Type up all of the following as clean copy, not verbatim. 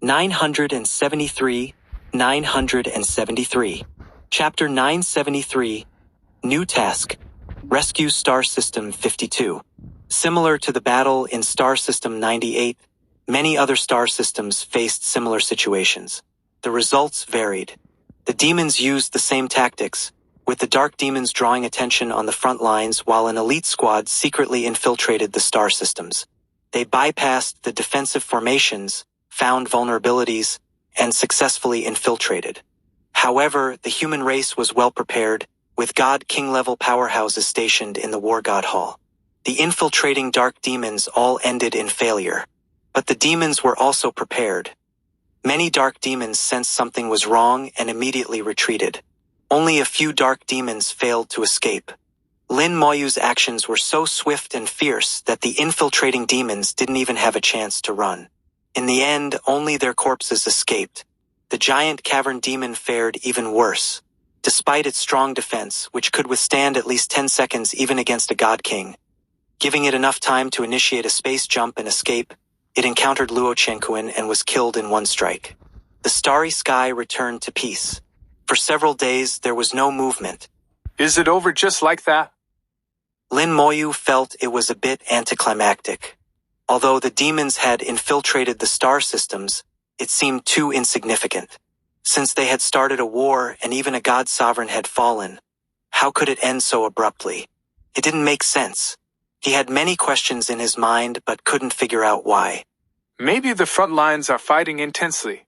973, 973. Chapter 973, New Task, Rescue Star System 52. Similar to the battle in Star System 98, many other star systems faced similar situations. The results varied. The demons used the same tactics, with the dark demons drawing attention on the front lines while an elite squad secretly infiltrated the star systems. They bypassed the defensive formations, found vulnerabilities, and successfully infiltrated. However, the human race was well prepared, with God King-level powerhouses stationed in the War God Hall. The infiltrating dark demons all ended in failure. But the demons were also prepared. Many dark demons sensed something was wrong and immediately retreated. Only a few dark demons failed to escape. Lin Moyu's actions were so swift and fierce that the infiltrating demons didn't even have a chance to run. In the end, only their corpses escaped. The giant cavern demon fared even worse. Despite its strong defense, which could withstand at least 10 seconds even against a God King, giving it enough time to initiate a space jump and escape, it encountered Luo Chenkuan and was killed in one strike. The starry sky returned to peace. For several days, there was no movement. Is it over just like that? Lin Moyu felt it was a bit anticlimactic. Although the demons had infiltrated the star systems, it seemed too insignificant. Since they had started a war and even a god sovereign had fallen, how could it end so abruptly? It didn't make sense. He had many questions in his mind but couldn't figure out why. Maybe the front lines are fighting intensely.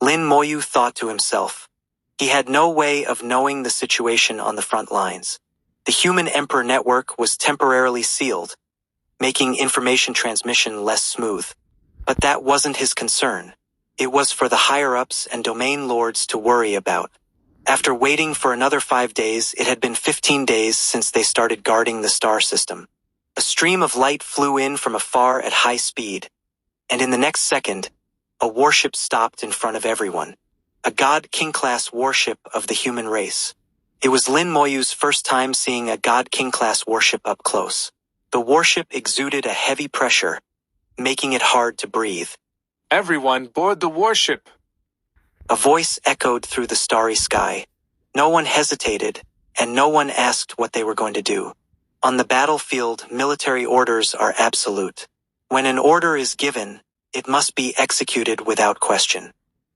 Lin Moyu thought to himself. He had no way of knowing the situation on the front lines. The Human Emperor network was temporarily sealed, making information transmission less smooth. But that wasn't his concern. It was for the higher-ups and domain lords to worry about. After waiting for another 5 days, it had been 15 days since they started guarding the star system. A stream of light flew in from afar at high speed, and in the next second, a warship stopped in front of everyone. A God King-class warship of the human race. It was Lin Moyu's first time seeing a God King-class warship up close. The warship exuded a heavy pressure, making it hard to breathe. Everyone board the warship. A voice echoed through the starry sky. No one hesitated, and no one asked what they were going to do. On the battlefield, military orders are absolute. When an order is given, it must be executed without question.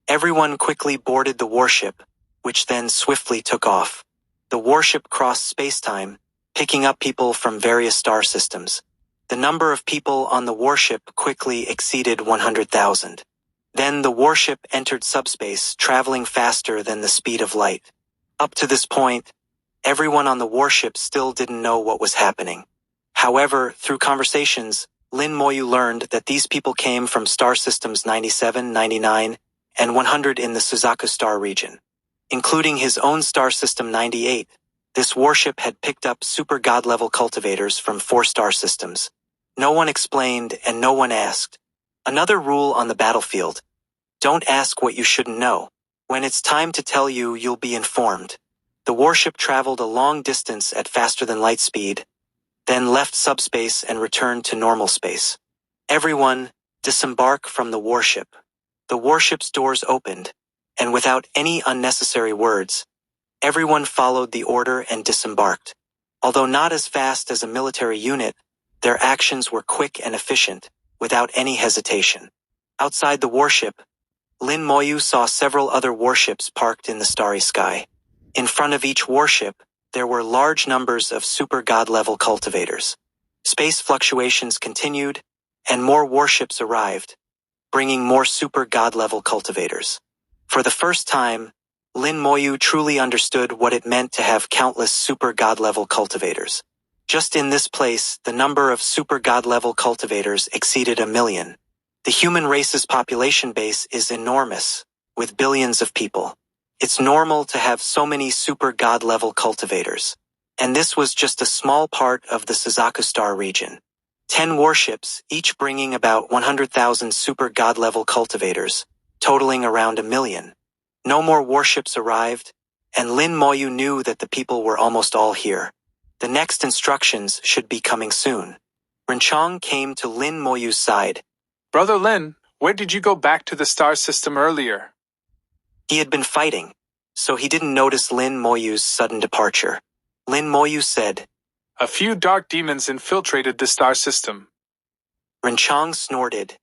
Everyone quickly boarded the warship, which then swiftly took off. The warship crossed space-time, picking up people from various star systems. The number of people on the warship quickly exceeded 100,000. Then the warship entered subspace, traveling faster than the speed of light. Up to this point, everyone on the warship still didn't know what was happening. However, through conversations, Lin Moyu learned that these people came from star systems 97, 99, and 100 in the Suzaku star region. Including his own star system 98, this warship had picked up super god-level cultivators from 4 star systems. No one explained and no one asked. Another rule on the battlefield: don't ask what you shouldn't know. When it's time to tell you, you'll be informed. The warship traveled a long distance at faster than light speed, then left subspace and returned to normal space. Everyone, disembark from the warship. The warship's doors opened, and without any unnecessary words, everyone followed the order and disembarked. Although not as fast as a military unit, their actions were quick and efficient, without any hesitation. Outside the warship, Lin Moyu saw several other warships parked in the starry sky. In front of each warship, there were large numbers of super god-level cultivators. Space fluctuations continued, and more warships arrived, bringing more super god-level cultivators. For the first time, Lin Moyu truly understood what it meant to have countless super god-level cultivators. Just in this place, the number of super god-level cultivators exceeded 1 million. The human race's population base is enormous, with billions of people. It's normal to have so many super god-level cultivators. And this was just a small part of the Suzaku star region. 10 warships, each bringing about 100,000 super god-level cultivators, totaling around 1 million. No more warships arrived, and Lin Moyu knew that the people were almost all here. The next instructions should be coming soon. Renchong came to Lin Moyu's side. Brother Lin, Where did you go back to the star system earlier? He had been fighting, so he didn't notice Lin Moyu's sudden departure. Lin Moyu said, A few dark demons infiltrated the star system. Renchang snorted.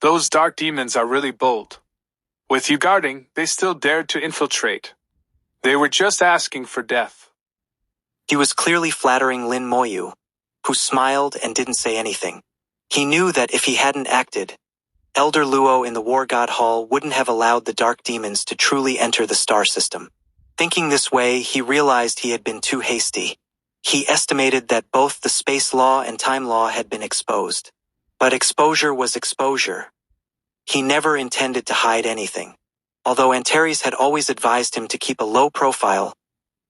Those dark demons are really bold. With you guarding, they still dared to infiltrate. They were just asking for death. He was clearly flattering Lin Moyu, who smiled and didn't say anything. He knew that if he hadn't acted, Elder Luo in the War God Hall wouldn't have allowed the dark demons to truly enter the star system. Thinking this way, he realized he had been too hasty. He estimated that both the space law and time law had been exposed. But exposure was exposure. He never intended to hide anything. Although Antares had always advised him to keep a low profile,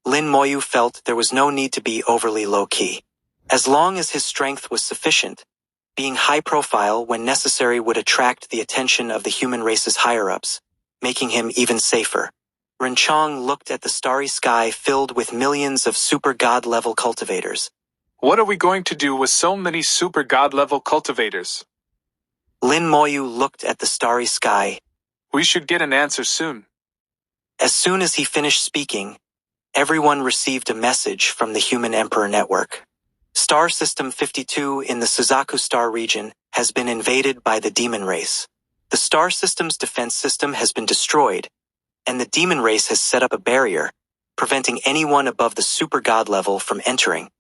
Lin Moyu felt there was no need to be overly low-key. As long as his strength was sufficient, being high-profile when necessary would attract the attention of the human race's higher-ups, making him even safer. Renchang looked at the starry sky filled with millions of super god-level cultivators. What are we going to do with so many super god-level cultivators? Lin Moyu looked at the starry sky. We should get an answer soon. As soon as he finished speaking, everyone received a message from the Human Emperor Network. Star System 52 in the Suzaku Star region has been invaded by the demon race. The star system's defense system has been destroyed, and the demon race has set up a barrier, preventing anyone above the super god level from entering.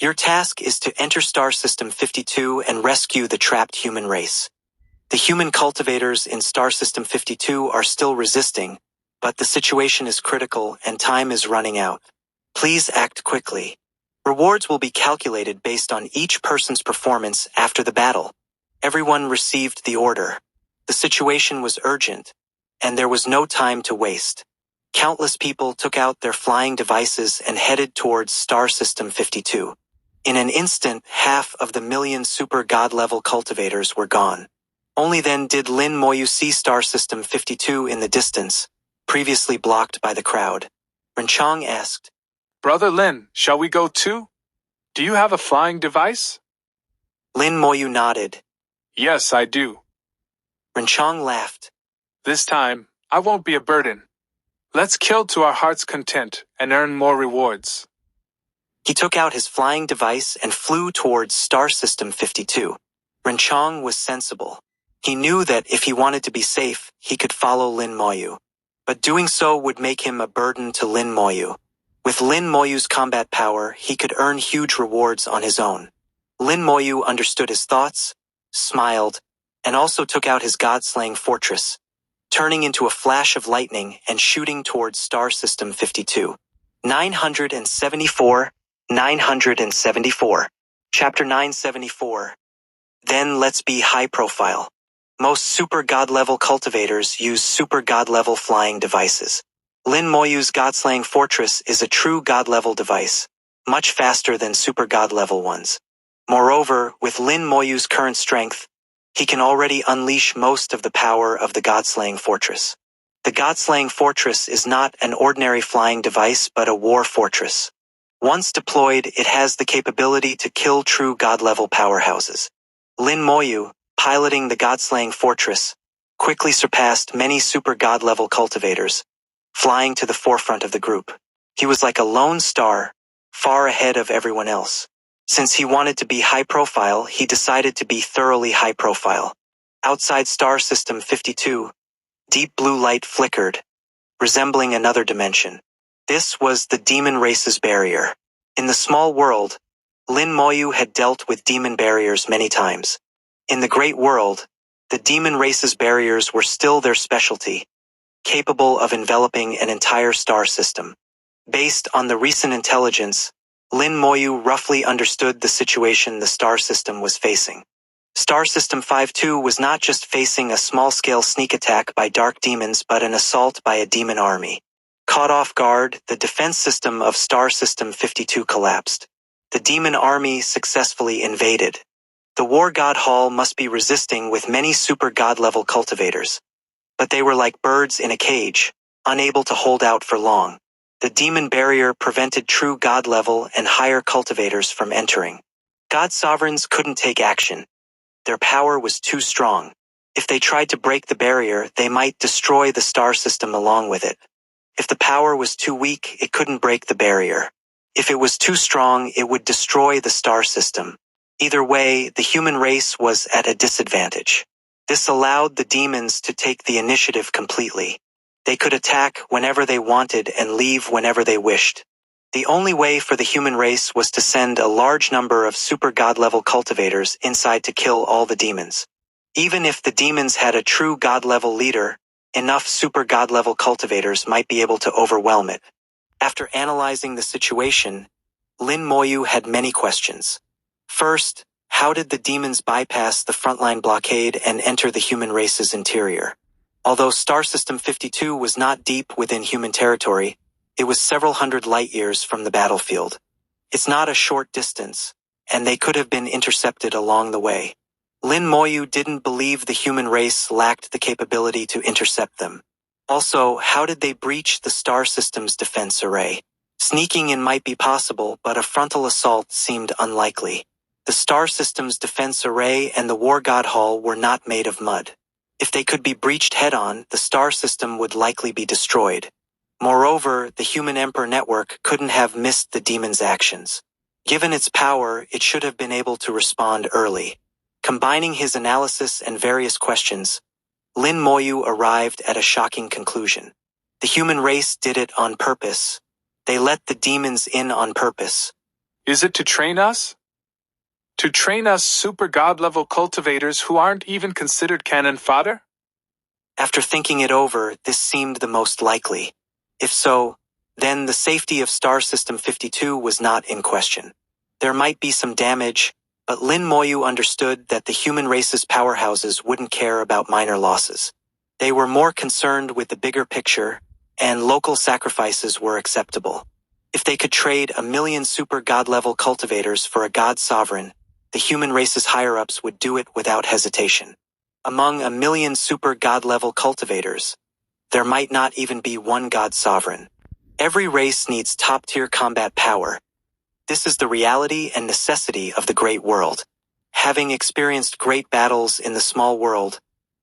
Your task is to enter Star System 52 and rescue the trapped human race. The human cultivators in Star System 52 are still resisting, but the situation is critical and time is running out. Please act quickly. Rewards will be calculated based on each person's performance after the battle. Everyone received the order. The situation was urgent, and there was no time to waste. Countless people took out their flying devices and headed towards Star System 52. In an instant, half of the million super god-level cultivators were gone. Only then did Lin Moyu see Star System 52 in the distance, previously blocked by the crowd. Renchang asked, Brother Lin, shall we go too? Do you have a flying device? Lin Moyu nodded. Yes, I do. Renchang laughed. This time, I won't be a burden. Let's kill to our heart's content and earn more rewards. He took out his flying device and flew towards Star System 52. Renchang was sensible. He knew that if he wanted to be safe, he could follow Lin Moyu. But doing so would make him a burden to Lin Moyu. With Lin Moyu's combat power, he could earn huge rewards on his own. Lin Moyu understood his thoughts, smiled, and also took out his god-slaying fortress, turning into a flash of lightning and shooting towards Star System 52. 974. Chapter 974. Then let's be high profile. Most super god-level cultivators use super god-level flying devices. Lin Moyu's god-slaying fortress is a true god-level device, much faster than super god-level ones. Moreover, with Lin Moyu's current strength, he can already unleash most of the power of the god-slaying fortress. The god-slaying fortress is not an ordinary flying device but a war fortress. Once deployed, it has the capability to kill true god-level powerhouses. Lin Moyu, piloting the god-slaying fortress, quickly surpassed many super god-level cultivators, flying to the forefront of the group. He was like a lone star, far ahead of everyone else. Since he wanted to be high-profile, he decided to be thoroughly high-profile. Outside Star System 52, deep blue light flickered, resembling another dimension. This was the demon race's barrier. In the small world, Lin Moyu had dealt with demon barriers many times. In the great world, the demon race's barriers were still their specialty, capable of enveloping an entire star system. Based on the recent intelligence, Lin Moyu roughly understood the situation the star system was facing. Star System 52 was not just facing a small-scale sneak attack by dark demons but an assault by a demon army. Caught off guard, the defense system of Star System 52 collapsed. The demon army successfully invaded. The War God Hall must be resisting with many super god-level cultivators. But they were like birds in a cage, unable to hold out for long. The demon barrier prevented true god-level and higher cultivators from entering. God sovereigns couldn't take action. Their power was too strong. If they tried to break the barrier, they might destroy the star system along with it. If the power was too weak, it couldn't break the barrier. If it was too strong, it would destroy the star system. Either way, the human race was at a disadvantage. This allowed the demons to take the initiative completely. They could attack whenever they wanted and leave whenever they wished. The only way for the human race was to send a large number of super god-level cultivators inside to kill all the demons. Even if the demons had a true god-level leader, enough super god-level cultivators might be able to overwhelm it. After analyzing the situation, Lin Moyu had many questions. First, how did the demons bypass the frontline blockade and enter the human race's interior? Although Star System 52 was not deep within human territory, it was several hundred light-years from the battlefield. It's not a short distance, and they could have been intercepted along the way. Lin Moyu didn't believe the human race lacked the capability to intercept them. Also, how did they breach the star system's defense array? Sneaking in might be possible, but a frontal assault seemed unlikely. The star system's defense array and the War God Hall were not made of mud. If they could be breached head-on, the star system would likely be destroyed. Moreover, the human Emperor network couldn't have missed the demon's actions. Given its power, it should have been able to respond early. Combining his analysis and various questions, Lin Moyu arrived at a shocking conclusion. The human race did it on purpose. They let the demons in on purpose. Is it to train us? To train us super god-level cultivators who aren't even considered cannon fodder? After thinking it over, this seemed the most likely. If so, then the safety of Star System 52 was not in question. There might be some damage, but Lin Moyu understood that the human race's powerhouses wouldn't care about minor losses. They were more concerned with the bigger picture, and local sacrifices were acceptable. If they could trade 1 million super god-level cultivators for a god sovereign, the human race's higher-ups would do it without hesitation. Among 1 million super god-level cultivators, there might not even be one god sovereign. Every race needs top-tier combat power. This is the reality and necessity of the great world. Having experienced great battles in the small world,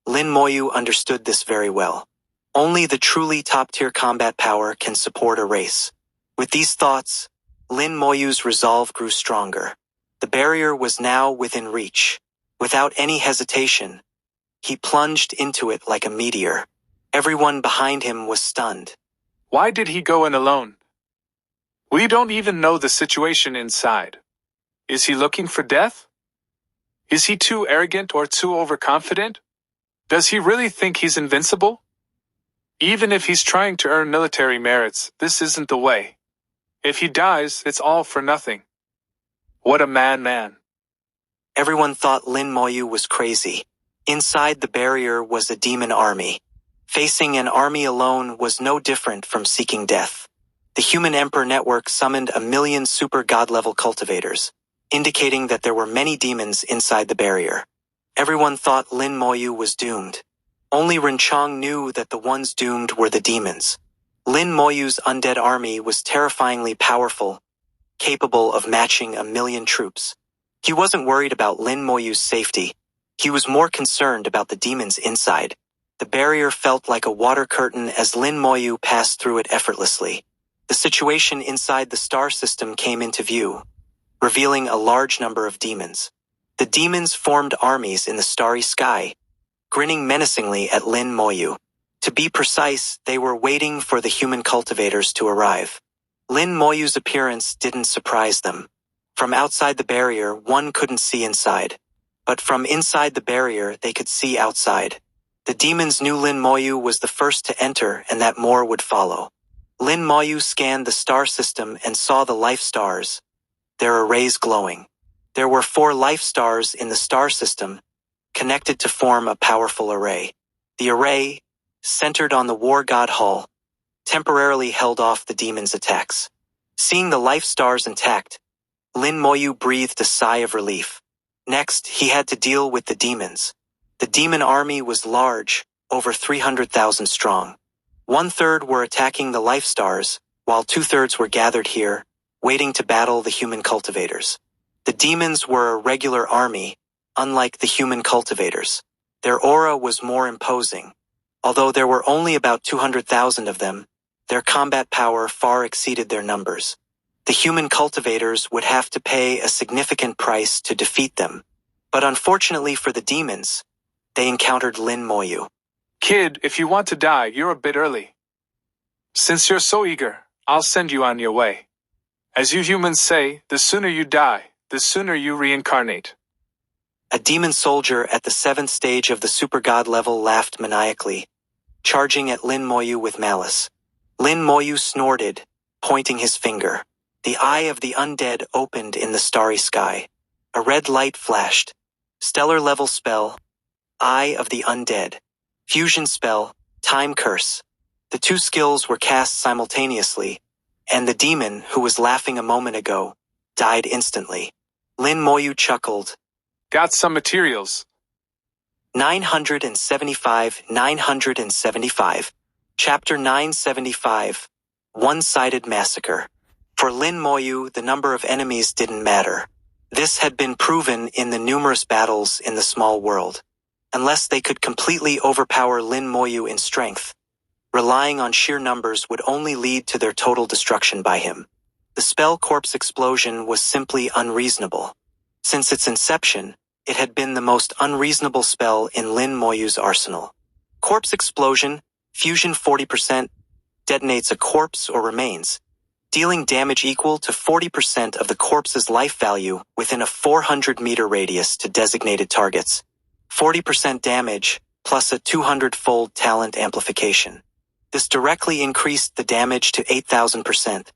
Lin Moyu understood this very well. Only the truly top-tier combat power can support a race. With these thoughts, Lin Moyu's resolve grew stronger. The barrier was now within reach. Without any hesitation, he plunged into it like a meteor. Everyone behind him was stunned. Why did he go in alone? We don't even know the situation inside. Is he looking for death? Is he too arrogant or too overconfident? Does he really think he's invincible? Even if he's trying to earn military merits, this isn't the way. If he dies, it's all for nothing. What a madman. Everyone thought Lin Moyu was crazy. Inside the barrier was a demon army. Facing an army alone was no different from seeking death. The human Emperor network summoned 1 million super god-level cultivators, indicating that there were many demons inside the barrier. Everyone thought Lin Moyu was doomed. Only Renchong knew that the ones doomed were the demons. Lin Moyu's undead army was terrifyingly powerful, capable of matching 1 million troops. He wasn't worried about Lin Moyu's safety. He was more concerned about the demons inside. The barrier felt like a water curtain as Lin Moyu passed through it effortlessly. The situation inside the star system came into view, revealing a large number of demons. The demons formed armies in the starry sky, grinning menacingly at Lin Moyu. To be precise, they were waiting for the human cultivators to arrive. Lin Moyu's appearance didn't surprise them. From outside the barrier, one couldn't see inside. But from inside the barrier, they could see outside. The demons knew Lin Moyu was the first to enter and that more would follow. Lin Moyu scanned the star system and saw the life stars, their arrays glowing. There were 4 life stars in the star system, connected to form a powerful array. The array, centered on the War God Hall, temporarily held off the demons' attacks. Seeing the life stars intact, Lin Moyu breathed a sigh of relief. Next, he had to deal with the demons. The demon army was large, over 300,000 strong. 1/3 were attacking the life stars, while 2/3 were gathered here, waiting to battle the human cultivators. The demons were a regular army, unlike the human cultivators. Their aura was more imposing. Although there were only about 200,000 of them, their combat power far exceeded their numbers. The human cultivators would have to pay a significant price to defeat them. But unfortunately for the demons, they encountered Lin Moyu. Kid, if you want to die, you're a bit early. Since you're so eager, I'll send you on your way. As you humans say, the sooner you die, the sooner you reincarnate. A demon soldier at the 7th stage of the super god level laughed maniacally, charging at Lin Moyu with malice. Lin Moyu snorted, pointing his finger. The eye of the undead opened in the starry sky. A red light flashed. Stellar level spell, Eye of the Undead. Fusion spell, Time Curse. The two skills were cast simultaneously, and the demon, who was laughing a moment ago, died instantly. Lin Moyu chuckled. Got some materials. 975. Chapter 975. One-sided massacre. For Lin Moyu, the number of enemies didn't matter. This had been proven in the numerous battles in the small world. Unless they could completely overpower Lin Moyu in strength, relying on sheer numbers would only lead to their total destruction by him. The spell Corpse Explosion was simply unreasonable. Since its inception, it had been the most unreasonable spell in Lin Moyu's arsenal. Corpse Explosion, Fusion 40%, detonates a corpse or remains, dealing damage equal to 40% of the corpse's life value within a 400-meter radius to designated targets. 40% damage, plus a 200-fold talent amplification. This directly increased the damage to 8,000%,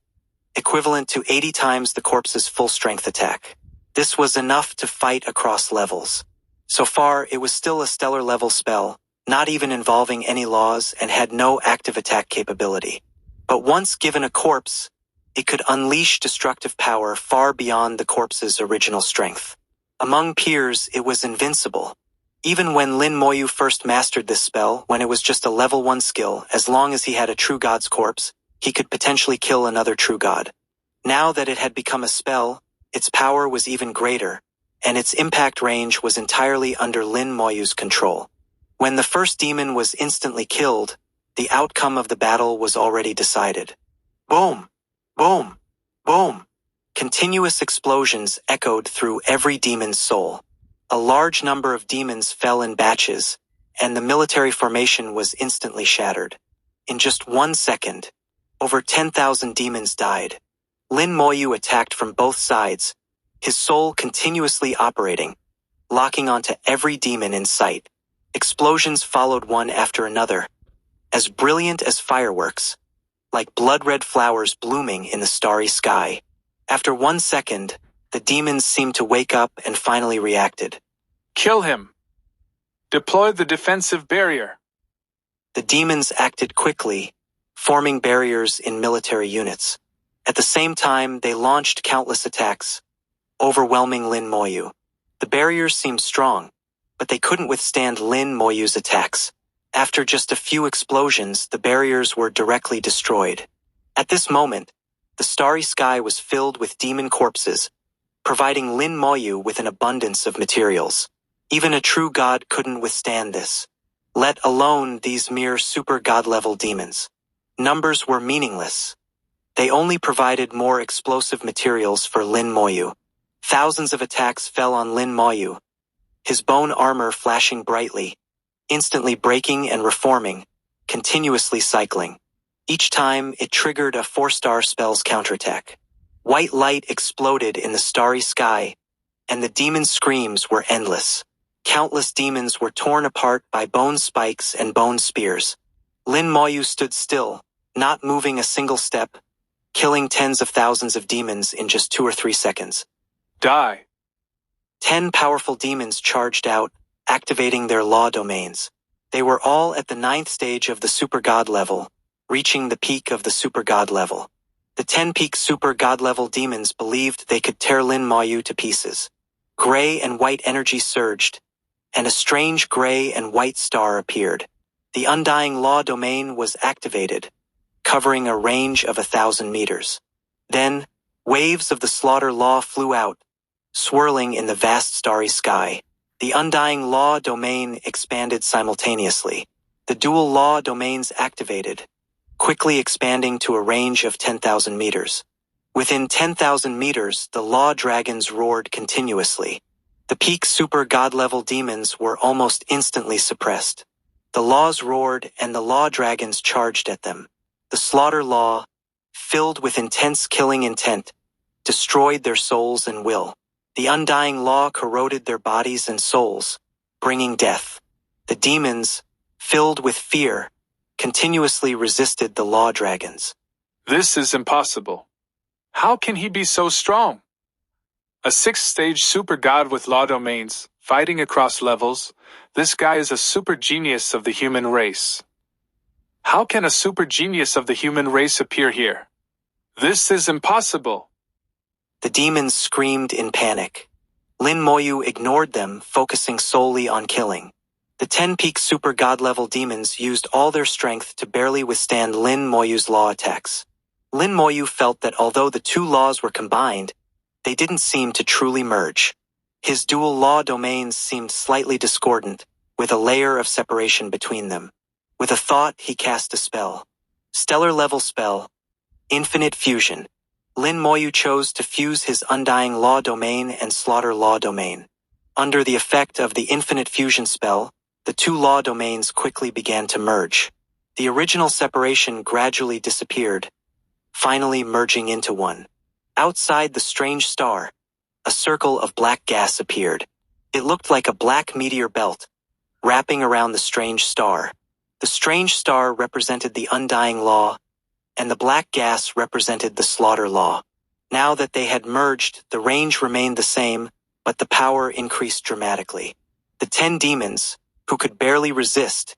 equivalent to 80 times the corpse's full-strength attack. This was enough to fight across levels. So far, it was still a stellar-level spell, not even involving any laws and had no active attack capability. But once given a corpse, it could unleash destructive power far beyond the corpse's original strength. Among peers, it was invincible. Even when Lin Moyu first mastered this spell, when it was just a level 1 skill, as long as he had a true god's corpse, he could potentially kill another true god. Now that it had become a spell, its power was even greater, and its impact range was entirely under Lin Moyu's control. When the first demon was instantly killed, the outcome of the battle was already decided. Boom! Boom! Boom! Continuous explosions echoed through every demon's soul. A large number of demons fell in batches, and the military formation was instantly shattered. In just 1 second, over 10,000 demons died. Lin Moyu attacked from both sides, his soul continuously operating, locking onto every demon in sight. Explosions followed one after another, as brilliant as fireworks, like blood-red flowers blooming in the starry sky. After 1 second, the demons seemed to wake up and finally reacted. Kill him. Deploy the defensive barrier. The demons acted quickly, forming barriers in military units. At the same time, they launched countless attacks, overwhelming Lin Moyu. The barriers seemed strong, but they couldn't withstand Lin Moyu's attacks. After just a few explosions, the barriers were directly destroyed. At this moment, the starry sky was filled with demon corpses, providing Lin Moyu with an abundance of materials. Even a true god couldn't withstand this, let alone these mere super god-level demons. Numbers were meaningless. They only provided more explosive materials for Lin Moyu. Thousands of attacks fell on Lin Moyu, his bone armor flashing brightly, instantly breaking and reforming, continuously cycling. Each time, it triggered a 4-star spell's counterattack. White light exploded in the starry sky, and the demon screams were endless. Countless demons were torn apart by bone spikes and bone spears. Lin Moyu stood still, not moving a single step, killing tens of thousands of demons in just 2 or 3 seconds. Die. 10 powerful demons charged out, activating their law domains. They were all at the 9th stage of the super god level, reaching the peak of the super god level. The 10 peak super god level demons believed they could tear Lin Moyu to pieces. Gray and white energy surged, and a strange gray and white star appeared. The undying law domain was activated, covering a range of 1,000 meters. Then, waves of the slaughter law flew out, swirling in the vast starry sky. The undying law domain expanded simultaneously. The dual law domains activated, quickly expanding to a range of 10,000 meters. Within 10,000 meters, the law dragons roared continuously. The peak super god-level demons were almost instantly suppressed. The laws roared and the law dragons charged at them. The slaughter law, filled with intense killing intent, destroyed their souls and will. The undying law corroded their bodies and souls, bringing death. The demons, filled with fear, continuously resisted the law dragons. This is impossible. How can he be so strong? A 6th-stage super god with law domains, fighting across levels, this guy is a super genius of the human race. How can a super genius of the human race appear here? This is impossible. The demons screamed in panic. Lin Moyu ignored them, focusing solely on killing. The 10-peak super god-level demons used all their strength to barely withstand Lin Moyu's law attacks. Lin Moyu felt that although the two laws were combined, they didn't seem to truly merge. His dual law domains seemed slightly discordant, with a layer of separation between them. With a thought, he cast a spell. Stellar-level spell, Infinite Fusion. Lin Moyu chose to fuse his undying law domain and slaughter law domain. Under the effect of the Infinite Fusion spell, the two law domains quickly began to merge. The original separation gradually disappeared, finally merging into one. Outside the strange star, a circle of black gas appeared. It looked like a black meteor belt, wrapping around the strange star. The strange star represented the undying law, and the black gas represented the slaughter law. Now that they had merged, the range remained the same, but the power increased dramatically. The 10 demons, who could barely resist,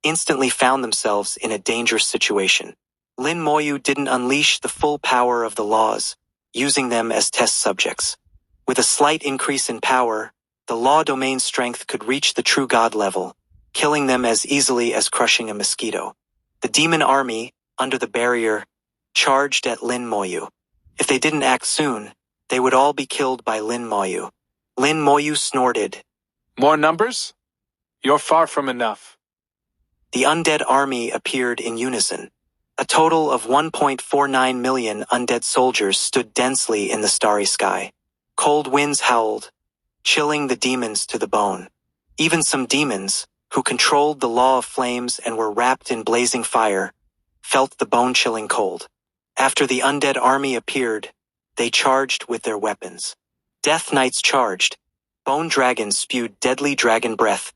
instantly found themselves in a dangerous situation. Lin Moyu didn't unleash the full power of the laws, using them as test subjects. With a slight increase in power, the law domain strength could reach the true god level, killing them as easily as crushing a mosquito. The demon army, under the barrier, charged at Lin Moyu. If they didn't act soon, they would all be killed by Lin Moyu. Lin Moyu snorted. More numbers? You're far from enough. The undead army appeared in unison. A total of 1.49 million undead soldiers stood densely in the starry sky. Cold winds howled, chilling the demons to the bone. Even some demons, who controlled the law of flames and were wrapped in blazing fire, felt the bone-chilling cold. After the undead army appeared, they charged with their weapons. Death Knights charged. Bone dragons spewed deadly dragon breath.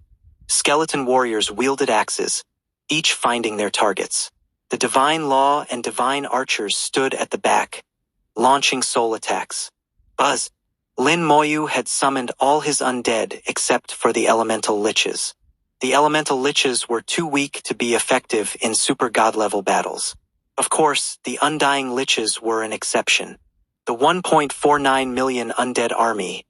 Skeleton warriors wielded axes, each finding their targets. The divine law and divine archers stood at the back, launching soul attacks. Buzz! Lin Moyu had summoned all his undead except for the elemental liches. The elemental liches were too weak to be effective in super god-level battles. Of course, the undying liches were an exception. The 1.49 million undead army,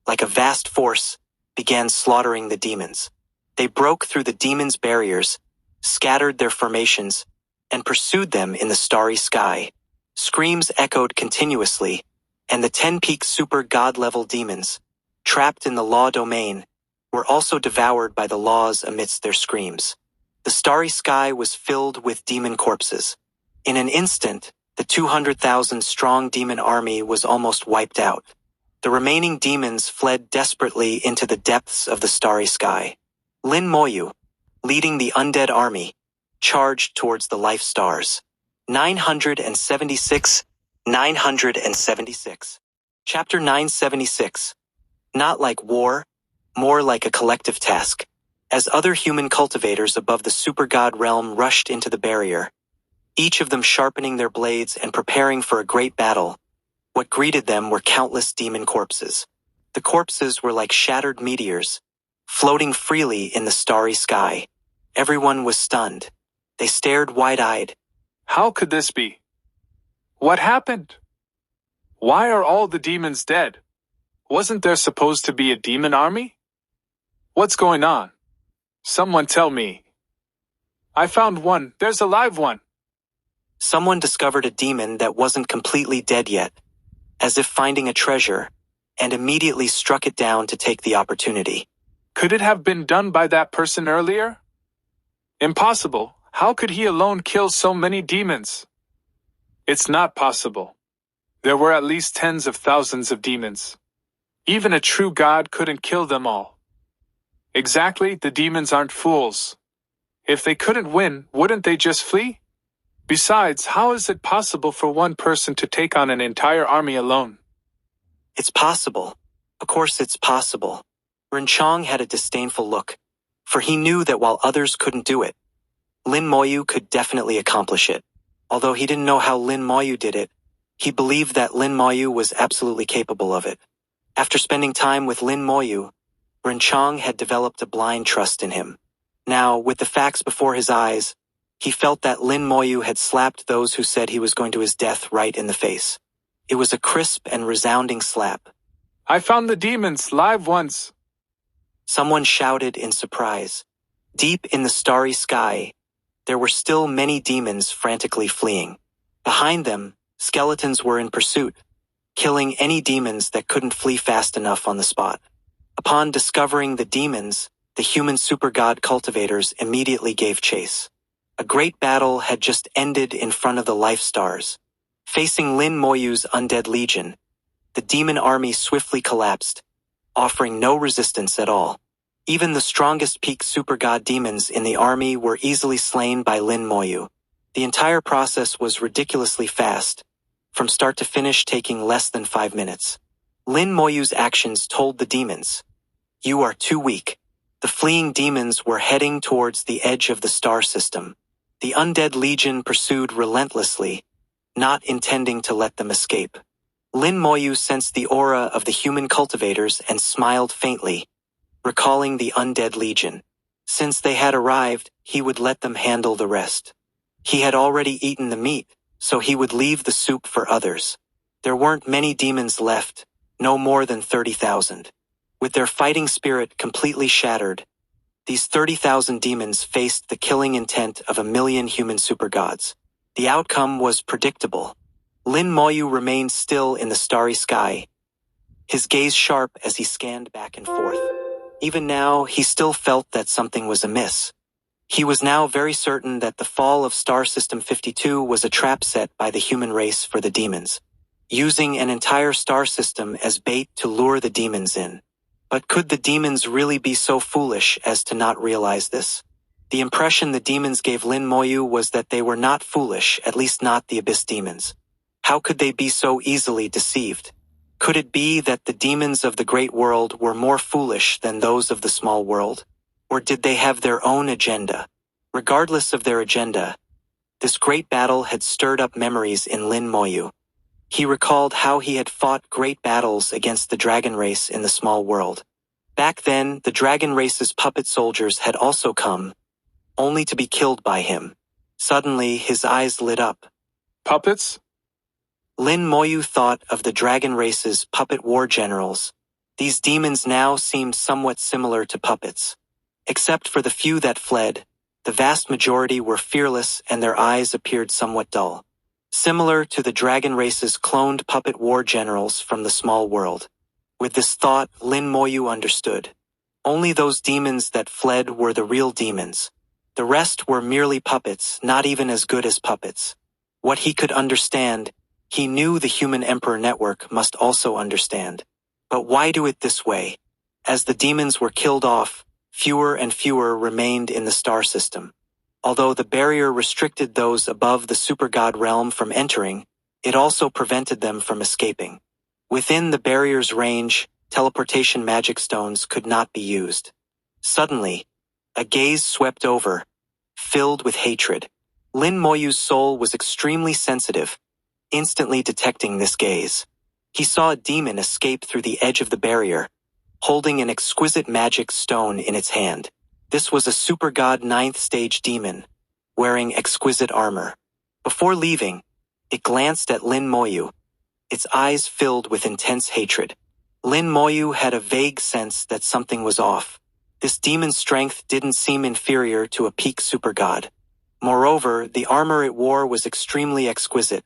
like a vast force, began slaughtering the demons. They broke through the demons' barriers, scattered their formations, and pursued them in the starry sky. Screams echoed continuously, and the 10-peak super god-level demons, trapped in the law domain, were also devoured by the laws amidst their screams. The starry sky was filled with demon corpses. In an instant, the 200,000-strong demon army was almost wiped out. The remaining demons fled desperately into the depths of the starry sky. Lin Moyu, leading the undead army, charged towards the life stars. 976. Chapter 976. Not like war, more like a collective task. As other human cultivators above the super god realm rushed into the barrier, each of them sharpening their blades and preparing for a great battle, what greeted them were countless demon corpses. The corpses were like shattered meteors, floating freely in the starry sky. Everyone was stunned. They stared wide-eyed. How could this be? What happened? Why are all the demons dead? Wasn't there supposed to be a demon army? What's going on? Someone tell me. I found one. There's a live one. Someone discovered a demon that wasn't completely dead yet, as if finding a treasure, and immediately struck it down to take the opportunity. Could it have been done by that person earlier? Impossible. How could he alone kill so many demons? It's not possible. There were at least tens of thousands of demons. Even a true god couldn't kill them all. Exactly, the demons aren't fools. If they couldn't win, wouldn't they just flee? Besides, how is it possible for one person to take on an entire army alone? It's possible. Of course it's possible. Renchong had a disdainful look, for he knew that while others couldn't do it, Lin Moyu could definitely accomplish it. Although he didn't know how Lin Moyu did it, he believed that Lin Moyu was absolutely capable of it. After spending time with Lin Moyu, Renchong had developed a blind trust in him. Now, with the facts before his eyes, he felt that Lin Moyu had slapped those who said he was going to his death right in the face. It was a crisp and resounding slap. I found the demons live once. Someone shouted in surprise. Deep in the starry sky, there were still many demons frantically fleeing. Behind them, skeletons were in pursuit, killing any demons that couldn't flee fast enough on the spot. Upon discovering the demons, the human super-god cultivators immediately gave chase. A great battle had just ended in front of the Life Stars. Facing Lin Moyu's undead legion, the demon army swiftly collapsed, offering no resistance at all. Even the strongest peak super-god demons in the army were easily slain by Lin Moyu. The entire process was ridiculously fast, from start to finish taking less than 5 minutes. Lin Moyu's actions told the demons, "You are too weak." The fleeing demons were heading towards the edge of the star system. The undead legion pursued relentlessly, not intending to let them escape. Lin Moyu sensed the aura of the human cultivators and smiled faintly, recalling the undead legion. Since they had arrived, he would let them handle the rest. He had already eaten the meat, so he would leave the soup for others. There weren't many demons left, no more than 30,000. With their fighting spirit completely shattered, these 30,000 demons faced the killing intent of 1,000,000 human supergods. The outcome was predictable. Lin Moyu remained still in the starry sky, his gaze sharp as he scanned back and forth. Even now, he still felt that something was amiss. He was now very certain that the fall of Star System 52 was a trap set by the human race for the demons, using an entire star system as bait to lure the demons in. But could the demons really be so foolish as to not realize this? The impression the demons gave Lin Moyu was that they were not foolish, at least not the Abyss demons. How could they be so easily deceived? Could it be that the demons of the great world were more foolish than those of the small world? Or did they have their own agenda? Regardless of their agenda, this great battle had stirred up memories in Lin Moyu. He recalled how he had fought great battles against the dragon race in the small world. Back then, the dragon race's puppet soldiers had also come, only to be killed by him. Suddenly, his eyes lit up. Puppets? Lin Moyu thought of the dragon race's puppet war generals. These demons now seemed somewhat similar to puppets. Except for the few that fled, the vast majority were fearless and their eyes appeared somewhat dull. Similar to the dragon race's cloned puppet war generals from the small world. With this thought, Lin Moyu understood. Only those demons that fled were the real demons. The rest were merely puppets, not even as good as puppets. What he could understand, he knew the human emperor network must also understand. But why do it this way? As the demons were killed off, fewer and fewer remained in the star system. Although the barrier restricted those above the supergod realm from entering, it also prevented them from escaping. Within the barrier's range, teleportation magic stones could not be used. Suddenly, a gaze swept over, filled with hatred. Lin Moyu's soul was extremely sensitive, instantly detecting this gaze. He saw a demon escape through the edge of the barrier, holding an exquisite magic stone in its hand. This was a supergod 9th stage demon, wearing exquisite armor. Before leaving, it glanced at Lin Moyu, its eyes filled with intense hatred. Lin Moyu had a vague sense that something was off. This demon's strength didn't seem inferior to a peak supergod. Moreover, the armor it wore was extremely exquisite,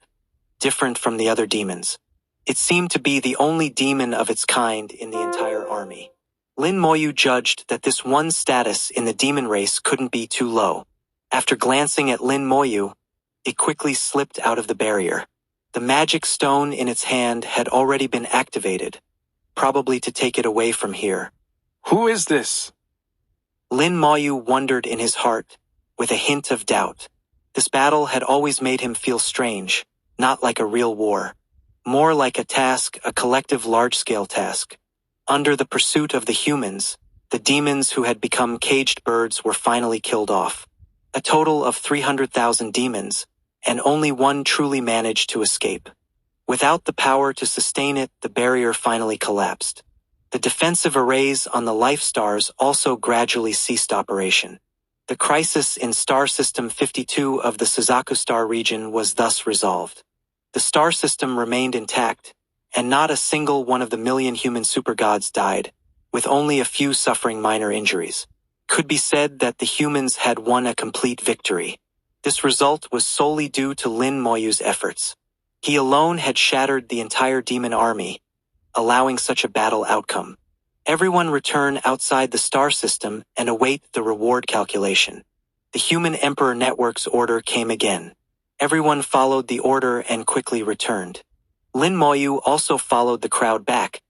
different from the other demons. It seemed to be the only demon of its kind in the entire army. Lin Moyu judged that this one status in the demon race couldn't be too low. After glancing at Lin Moyu, it quickly slipped out of the barrier. The magic stone in its hand had already been activated, probably to take it away from here. Who is this? Lin Moyu wondered in his heart, with a hint of doubt. This battle had always made him feel strange, not like a real war. More like a task, a collective large-scale task. Under the pursuit of the humans, the demons who had become caged birds were finally killed off. A total of 300,000 demons, and only one truly managed to escape. Without the power to sustain it, the barrier finally collapsed. The defensive arrays on the life stars also gradually ceased operation. The crisis in Star System 52 of the Suzaku Star region was thus resolved. The star system remained intact, and not a single one of the million human supergods died, with only a few suffering minor injuries. Could be said that the humans had won a complete victory. This result was solely due to Lin Moyu's efforts. He alone had shattered the entire demon army, allowing such a battle outcome. Everyone return outside the star system and await the reward calculation. The Human Emperor Network's order came again. Everyone followed the order and quickly returned. Lin Moyu also followed the crowd back,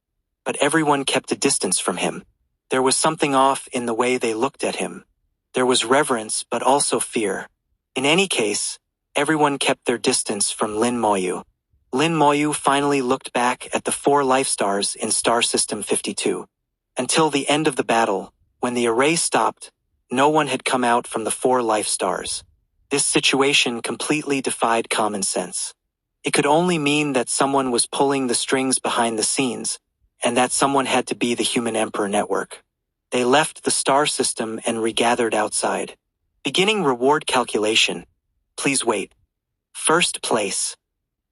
but everyone kept a distance from him. There was something off in the way they looked at him. There was reverence but also fear. In any case, everyone kept their distance from Lin Moyu. Lin Moyu finally looked back at the 4 life stars in Star System 52. Until the end of the battle, when the array stopped, no one had come out from the 4 life stars. This situation completely defied common sense. It could only mean that someone was pulling the strings behind the scenes, and that someone had to be the Human Emperor Network. They left the star system and regathered outside. Beginning reward calculation. Please wait. First place.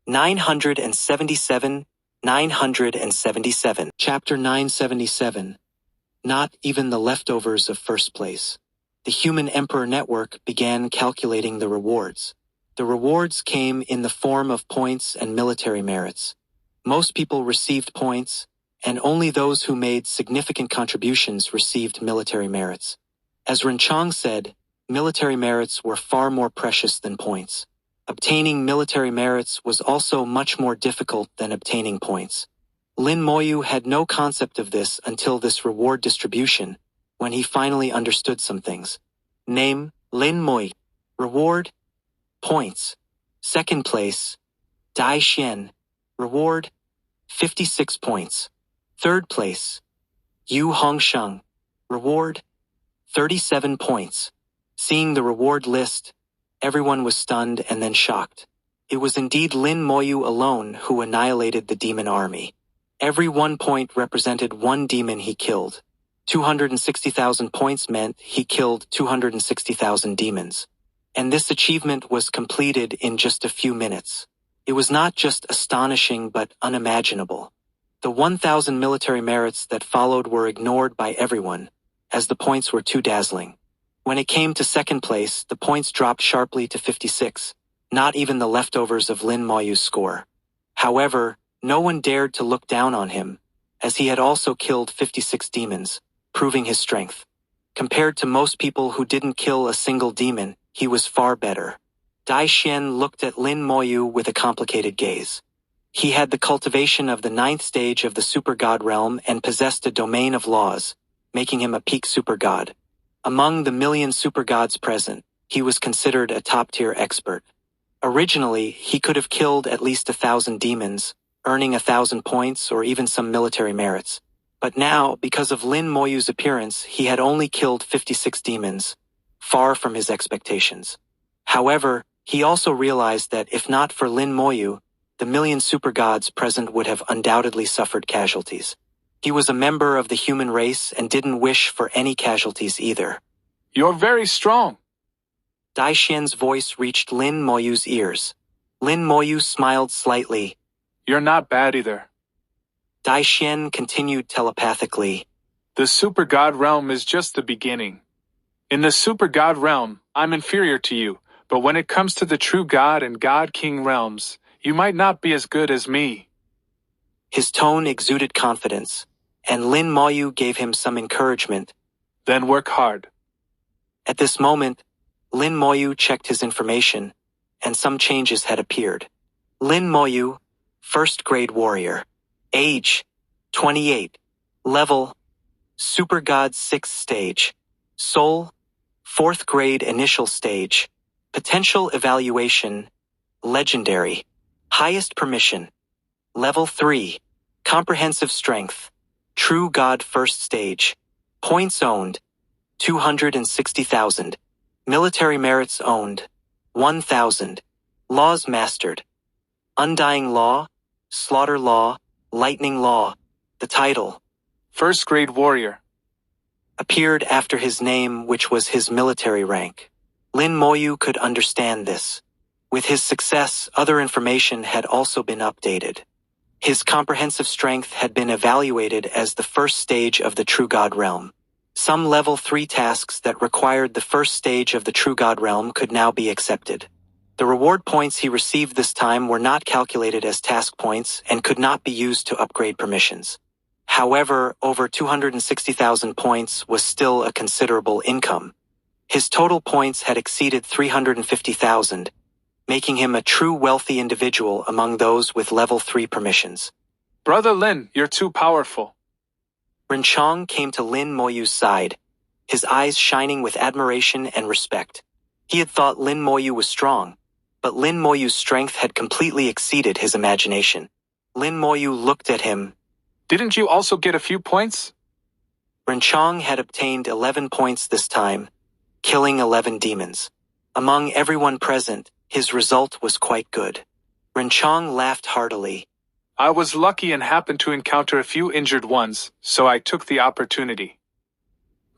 977, 977. Chapter 977. Not even the leftovers of first place. The Human Emperor Network began calculating the rewards. The rewards came in the form of points and military merits. Most people received points, and only those who made significant contributions received military merits. As Renchang said, military merits were far more precious than points. Obtaining military merits was also much more difficult than obtaining points. Lin Moyu had no concept of this until this reward distribution, when he finally understood some things. Name, Lin Moyu. Reward, points. Second place, Dai Xian. Reward, 56 points. Third place, Yu Hongsheng. Reward, 37 points. Seeing the reward list, everyone was stunned and then shocked. It was indeed Lin Moyu alone who annihilated the demon army. Every 1 point represented 1 demon he killed. 260,000 points meant he killed 260,000 demons. And this achievement was completed in just a few minutes. It was not just astonishing but unimaginable. The 1,000 military merits that followed were ignored by everyone, as the points were too dazzling. When it came to second place, the points dropped sharply to 56, not even the leftovers of Lin Moyu's score. However, no one dared to look down on him, as he had also killed 56 demons, proving his strength. Compared to most people who didn't kill a single demon, he was far better. Dai Xian looked at Lin Moyu with a complicated gaze. He had the cultivation of the 9th stage of the super god realm and possessed a domain of laws, making him a peak super god. Among the million super gods present, he was considered a top-tier expert. Originally, he could have killed at least 1,000 demons, earning 1,000 points or even some military merits. But now, because of Lin Moyu's appearance, he had only killed 56 demons, far from his expectations. However, he also realized that if not for Lin Moyu, the million super gods present would have undoubtedly suffered casualties. He was a member of the human race and didn't wish for any casualties either. You're very strong. Dai Xian's voice reached Lin Moyu's ears. Lin Moyu smiled slightly. You're not bad either. Dai Xian continued telepathically. The super god realm is just the beginning. In the super god realm, I'm inferior to you, but when it comes to the true god and god king realms, you might not be as good as me. His tone exuded confidence, and Lin Moyu gave him some encouragement. Then work hard. At this moment, Lin Moyu checked his information, and some changes had appeared. Lin Moyu, first grade warrior. Age, 28. Level, Super God 6th stage. Soul, 4th grade initial stage. Potential evaluation, legendary. Highest permission, level 3. Comprehensive strength, True God 1st stage. Points owned, 260,000. Military merits owned, 1,000. Laws mastered, Undying Law, Slaughter Law, Lightning Law. The title, First grade warrior. appeared after his name, which was his military rank. Lin Moyu could understand this. With his success, other information had also been updated. His comprehensive strength had been evaluated as the first stage of the True God realm. Some level 3 tasks that required the first stage of the True God realm could now be accepted. The reward points he received this time were not calculated as task points and could not be used to upgrade permissions. However, over 260,000 points was still a considerable income. His total points had exceeded 350,000, making him a true wealthy individual among those with level 3 permissions. Brother Lin, you're too powerful. Renchong came to Lin Moyu's side, his eyes shining with admiration and respect. He had thought Lin Moyu was strong, but Lin Moyu's strength had completely exceeded his imagination. Lin Moyu looked at him. Didn't you also get a few points? Renchong had obtained 11 points this time, killing 11 demons. Among everyone present, his result was quite good. Renchong laughed heartily. I was lucky and happened to encounter a few injured ones, so I took the opportunity.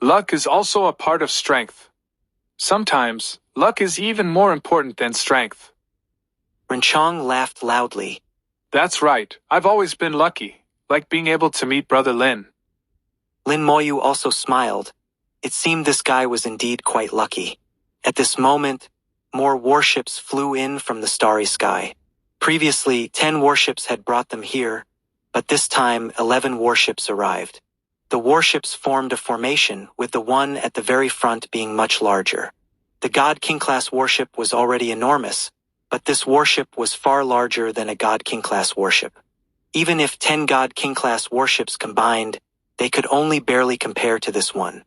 Luck is also a part of strength. Sometimes, luck is even more important than strength. Renchong laughed loudly. That's right, I've always been lucky, like being able to meet Brother Lin. Lin Moyu also smiled. It seemed this guy was indeed quite lucky. At this moment, more warships flew in from the starry sky. Previously, 10 warships had brought them here, but this time 11 warships arrived. The warships formed a formation, with the one at the very front being much larger. The God King class warship was already enormous, but this warship was far larger than a God King class warship. Even if 10 God King class warships combined, they could only barely compare to this one.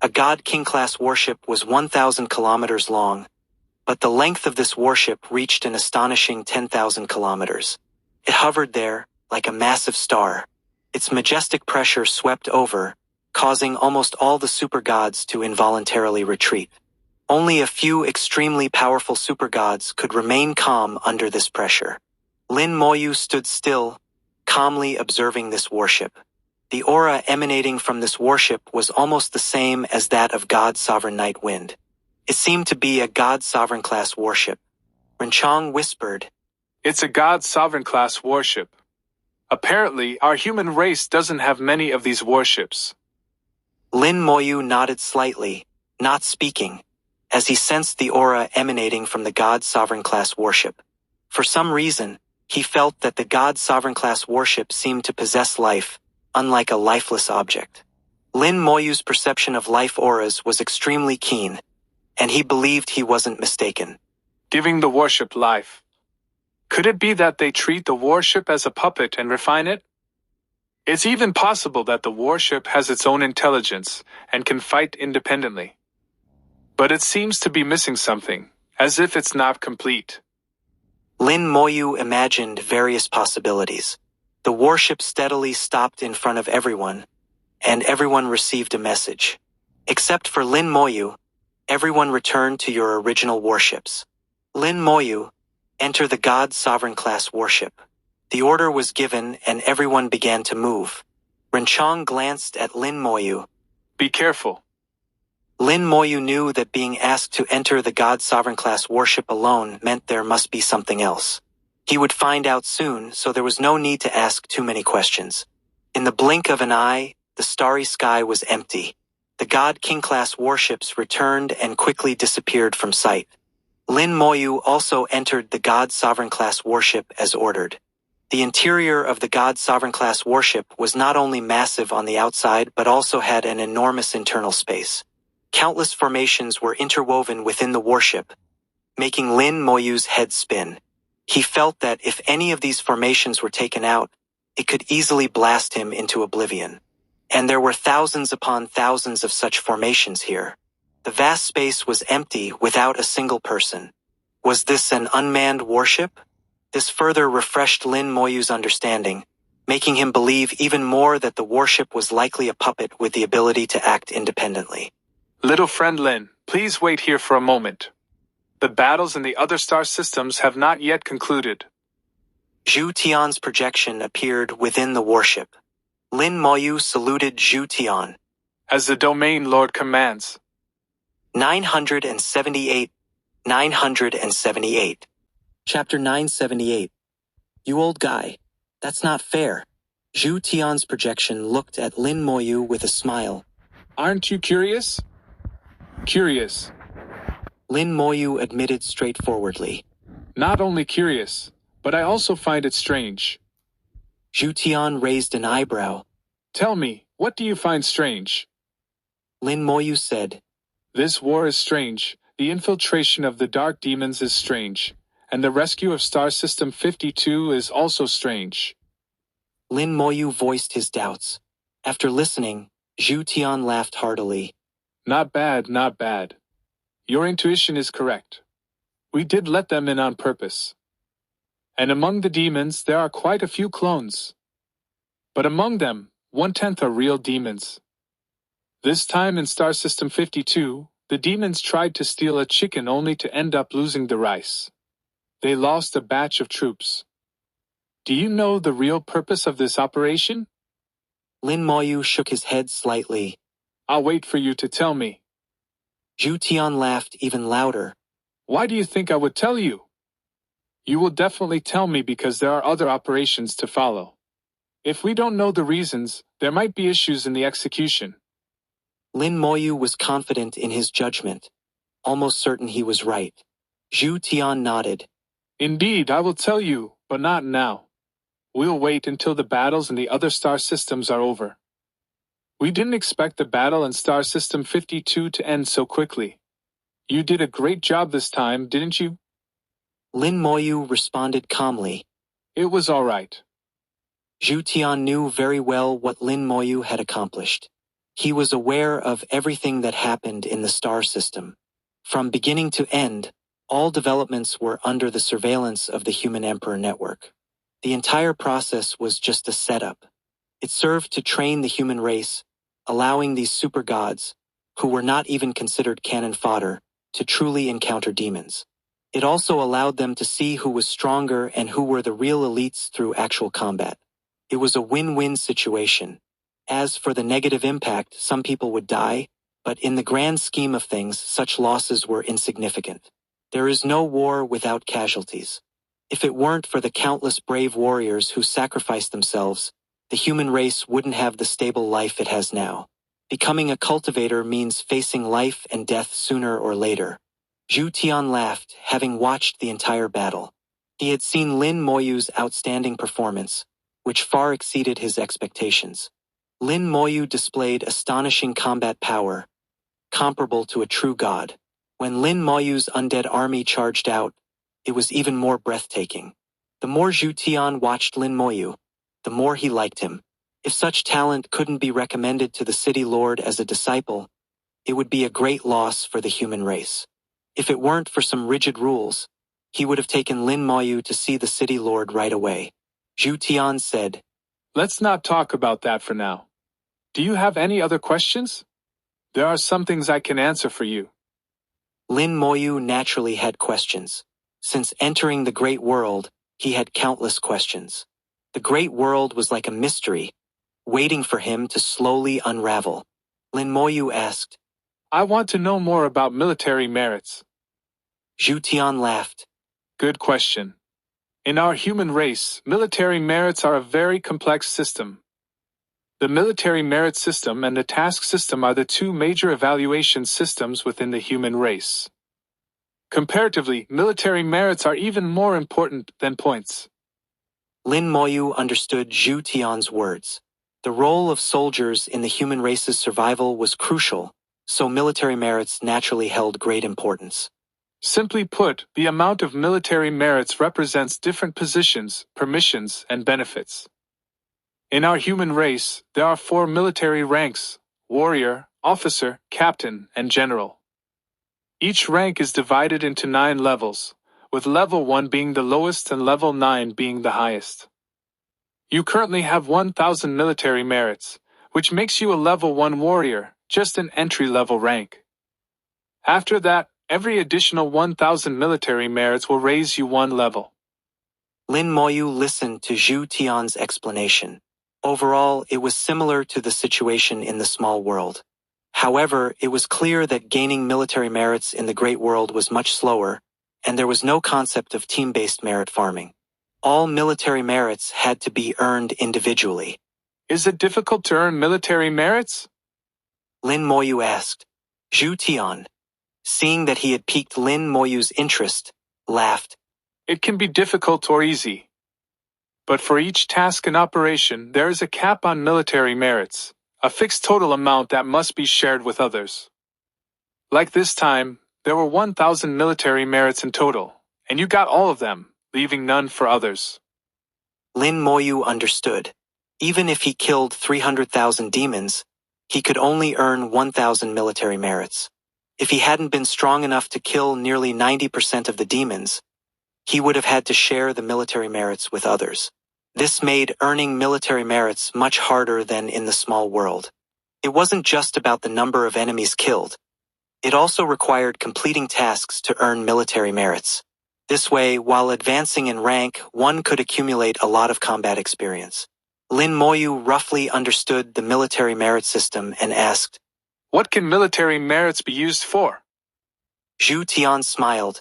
A God King class warship was 1,000 kilometers long, but the length of this warship reached an astonishing 10,000 kilometers. It hovered there, like a massive star. Its majestic pressure swept over, causing almost all the super gods to involuntarily retreat. Only a few extremely powerful super gods could remain calm under this pressure. Lin Moyu stood still, calmly observing this warship. The aura emanating from this warship was almost the same as that of God Sovereign Night Wind. It seemed to be a God Sovereign class warship. Renchong whispered, It's a God Sovereign class warship. Apparently, our human race doesn't have many of these warships. Lin Moyu nodded slightly, not speaking, as he sensed the aura emanating from the God Sovereign class warship. For some reason, he felt that the God Sovereign class warship seemed to possess life, unlike a lifeless object. Lin Moyu's perception of life auras was extremely keen, and he believed he wasn't mistaken. Giving the warship life. Could it be that they treat the warship as a puppet and refine it? It's even possible that the warship has its own intelligence and can fight independently. But it seems to be missing something, as if it's not complete. Lin Moyu imagined various possibilities. The warship steadily stopped in front of everyone, and everyone received a message. Except for Lin Moyu, everyone returned to your original warships. Lin Moyu, enter the God Sovereign class warship. The order was given and everyone began to move. Renchong glanced at Lin Moyu. Be careful. Lin Moyu knew that being asked to enter the God Sovereign class warship alone meant there must be something else. He would find out soon, so there was no need to ask too many questions. In the blink of an eye, the starry sky was empty. The God King class warships returned and quickly disappeared from sight. Lin Moyu also entered the God Sovereign class warship as ordered. The interior of the God Sovereign class warship was not only massive on the outside but also had an enormous internal space. Countless formations were interwoven within the warship, making Lin Moyu's head spin. He felt that if any of these formations were taken out, it could easily blast him into oblivion. And there were thousands upon thousands of such formations here. The vast space was empty without a single person. Was this an unmanned warship? This further refreshed Lin Moyu's understanding, making him believe even more that the warship was likely a puppet with the ability to act independently. Little friend Lin, please wait here for a moment. The battles in the other star systems have not yet concluded. Zhu Tian's projection appeared within the warship. Lin Moyu saluted Zhu Tian. As the Domain Lord commands. 978. 978. Chapter 978. You old guy. That's not fair. Zhu Tian's projection looked at Lin Moyu with a smile. Aren't you curious? Curious. Lin Moyu admitted straightforwardly. Not only curious, but I also find it strange. Zhu Tian raised an eyebrow. Tell me, what do you find strange? Lin Moyu said. This war is strange, the infiltration of the dark demons is strange, and the rescue of Star System 52 is also strange. Lin Moyu voiced his doubts. After listening, Zhu Tian laughed heartily. Not bad, not bad. Your intuition is correct. We did let them in on purpose. And among the demons there are quite a few clones. But among them, 1/10 are real demons. This time in Star System 52, the demons tried to steal a chicken only to end up losing the rice. They lost a batch of troops. Do you know the real purpose of this operation? Lin Moyu shook his head slightly. I'll wait for you to tell me. Zhu Tian laughed even louder. Why do you think I would tell you? You will definitely tell me because there are other operations to follow. If we don't know the reasons, there might be issues in the execution. Lin Moyu was confident in his judgment, almost certain he was right. Zhu Tian nodded. Indeed, I will tell you, but not now. We'll wait until the battles in the other star systems are over. We didn't expect the battle in Star System 52 to end so quickly. You did a great job this time, didn't you? Lin Moyu responded calmly. It was all right. Zhu Tian knew very well what Lin Moyu had accomplished. He was aware of everything that happened in the star system. From beginning to end, all developments were under the surveillance of the Human Emperor Network. The entire process was just a setup. It served to train the human race, allowing these super gods, who were not even considered cannon fodder, to truly encounter demons. It also allowed them to see who was stronger and who were the real elites through actual combat. It was a win-win situation. As for the negative impact, some people would die, but in the grand scheme of things, such losses were insignificant. There is no war without casualties. If it weren't for the countless brave warriors who sacrificed themselves, the human race wouldn't have the stable life it has now. Becoming a cultivator means facing life and death sooner or later. Zhu Tian laughed, having watched the entire battle. He had seen Lin Moyu's outstanding performance, which far exceeded his expectations. Lin Moyu displayed astonishing combat power, comparable to a true god. When Lin Moyu's undead army charged out, it was even more breathtaking. The more Zhu Tian watched Lin Moyu, the more he liked him. If such talent couldn't be recommended to the city lord as a disciple, it would be a great loss for the human race. If it weren't for some rigid rules, he would have taken Lin Moyu to see the city lord right away. Zhu Tian said, Let's not talk about that for now. Do you have any other questions? There are some things I can answer for you. Lin Moyu naturally had questions. Since entering the great world, he had countless questions. The great world was like a mystery, waiting for him to slowly unravel. Lin Moyu asked, I want to know more about military merits. Zhu Tian laughed. Good question. In our human race, military merits are a very complex system. The military merit system and the task system are the two major evaluation systems within the human race. Comparatively, military merits are even more important than points. Lin Moyu understood Zhu Tian's words. The role of soldiers in the human race's survival was crucial, so military merits naturally held great importance. Simply put, the amount of military merits represents different positions, permissions, and benefits. In our human race, there are 4 military ranks: warrior, officer, captain, and general. Each rank is divided into 9 levels, with level 1 being the lowest and level 9 being the highest. You currently have 1,000 military merits, which makes you a level 1 warrior, just an entry-level rank. After that, every additional 1,000 military merits will raise you 1 level. Lin Moyu listened to Zhu Tian's explanation. Overall, it was similar to the situation in the small world. However, it was clear that gaining military merits in the great world was much slower, and there was no concept of team-based merit farming. All military merits had to be earned individually. Is it difficult to earn military merits? Lin Moyu asked. Zhu Tian, seeing that he had piqued Lin Moyu's interest, laughed. It can be difficult or easy. But for each task and operation, there is a cap on military merits, a fixed total amount that must be shared with others. Like this time, there were 1,000 military merits in total, and you got all of them, leaving none for others. Lin Moyu understood. Even if he killed 300,000 demons, he could only earn 1,000 military merits. If he hadn't been strong enough to kill nearly 90% of the demons, he would have had to share the military merits with others. This made earning military merits much harder than in the small world. It wasn't just about the number of enemies killed. It also required completing tasks to earn military merits. This way, while advancing in rank, one could accumulate a lot of combat experience. Lin Moyu roughly understood the military merit system and asked, What can military merits be used for? Zhu Tian smiled.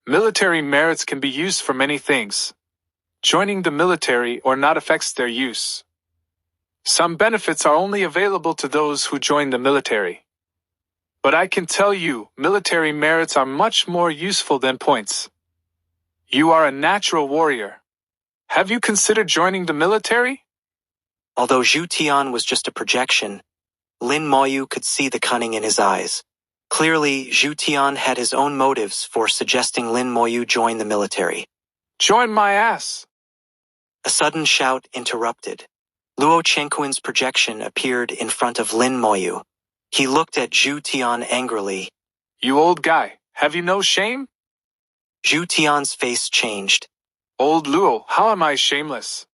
Military merits can be used for many things. Joining the military or not affects their use. Some benefits are only available to those who join the military. But I can tell you, military merits are much more useful than points. You are a natural warrior. Have you considered joining the military? Although Zhu Tian was just a projection, Lin Moyu could see the cunning in his eyes. Clearly, Zhu Tian had his own motives for suggesting Lin Moyu join the military. Join my ass! A sudden shout interrupted. Luo Chenquin's projection appeared in front of Lin Moyu. He looked at Zhu Tian angrily. You old guy, have you no shame? Zhu Tian's face changed. Old Luo, how am I shameless?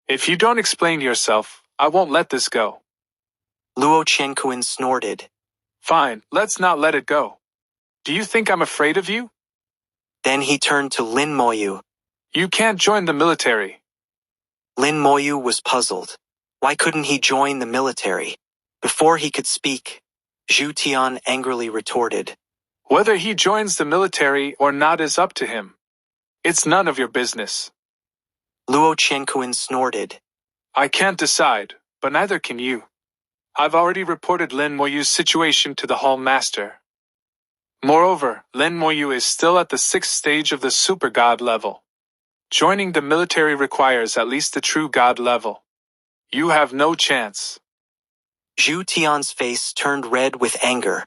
If you don't explain yourself, I won't let this go. Luo Chenquin snorted. Fine, let's not let it go. Do you think I'm afraid of you? Then he turned to Lin Moyu. You can't join the military. Lin Moyu was puzzled. Why couldn't he join the military? Before he could speak, Zhu Tian angrily retorted. Whether he joins the military or not is up to him. It's none of your business. Luo Chenquin snorted. I can't decide, but neither can you. I've already reported Lin Moyu's situation to the Hall Master. Moreover, Lin Moyu is still at the 6th stage of the Super God level. Joining the military requires at least the true God level. You have no chance. Zhu Tian's face turned red with anger,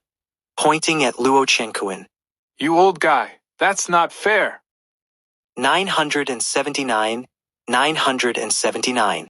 pointing at Luo Chenquin. You old guy, that's not fair. 979, 979.